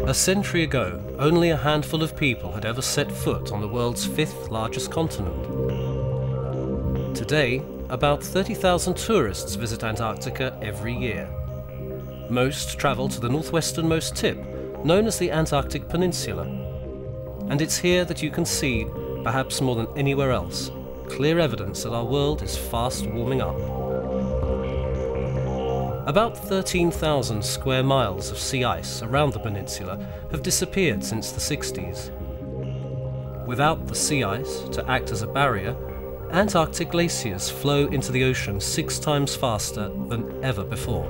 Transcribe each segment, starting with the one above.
A century ago, only a handful of people had ever set foot on the world's fifth largest continent. Today, about 30,000 tourists visit Antarctica every year. Most travel to the northwesternmost tip, known as the Antarctic Peninsula. And it's here that you can see, perhaps more than anywhere else, clear evidence that our world is fast warming up. About 13,000 square miles of sea ice around the peninsula have disappeared since the 60s. Without the sea ice to act as a barrier, Antarctic glaciers flow into the ocean 6 times faster than ever before.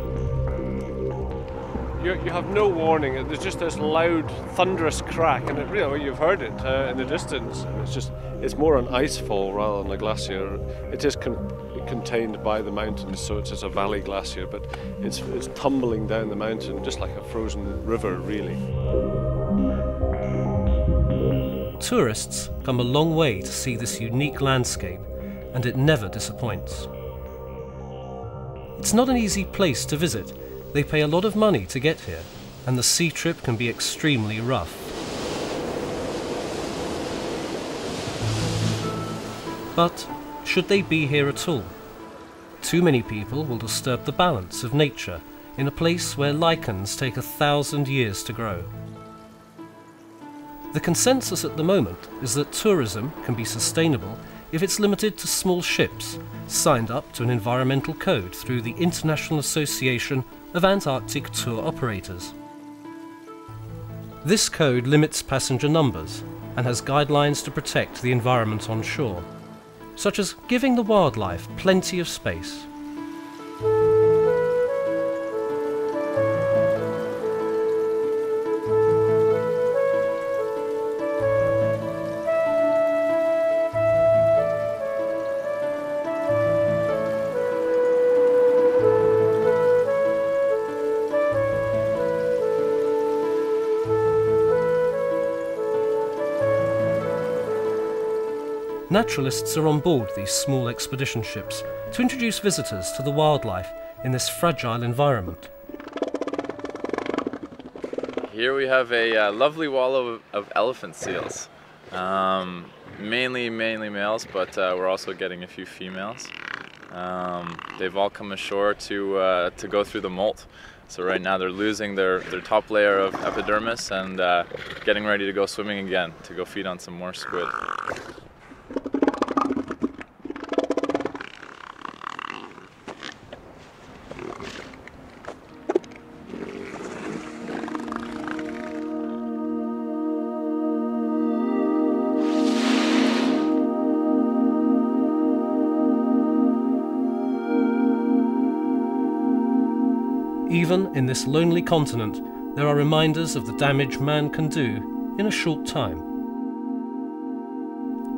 You have no warning. There's just this loud, thunderous crack, and you've heard it in the distance. And it's more an ice fall rather than a glacier. It is contained by the mountains, so it's a valley glacier, but it's tumbling down the mountain just like a frozen river, really. Tourists come a long way to see this unique landscape, and it never disappoints. It's not an easy place to visit. They pay a lot of money to get here, and the sea trip can be extremely rough. But should they be here at all? Too many people will disturb the balance of nature in a place where lichens take 1,000 years to grow. The consensus at the moment is that tourism can be sustainable if it's limited to small ships signed up to an environmental code through the International Association of Antarctic Tour Operators. This code limits passenger numbers and has guidelines to protect the environment on shore, such as giving the wildlife plenty of space. Naturalists are on board these small expedition ships to introduce visitors to the wildlife in this fragile environment. Here we have a lovely wall of elephant seals. Mainly males, but we're also getting a few females. They've all come ashore to go through the molt. So right now they're losing their top layer of epidermis and getting ready to go swimming again, to go feed on some more squid. Even in this lonely continent, there are reminders of the damage man can do in a short time.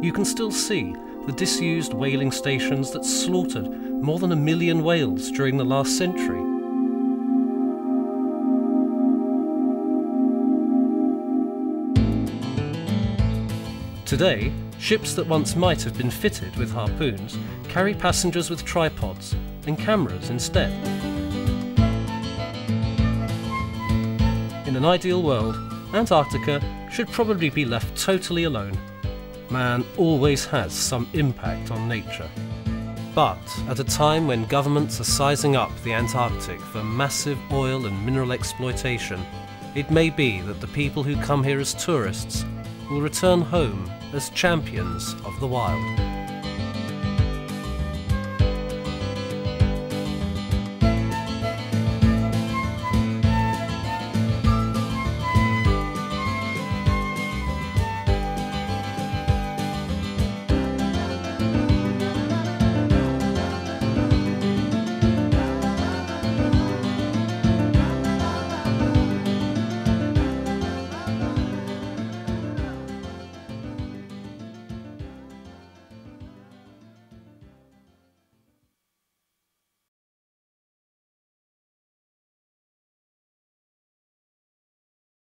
You can still see the disused whaling stations that slaughtered more than 1 million whales during the last century. Today, ships that once might have been fitted with harpoons carry passengers with tripods and cameras instead. In an ideal world, Antarctica should probably be left totally alone. Man always has some impact on nature. But at a time when governments are sizing up the Antarctic for massive oil and mineral exploitation, it may be that the people who come here as tourists will return home as champions of the wild.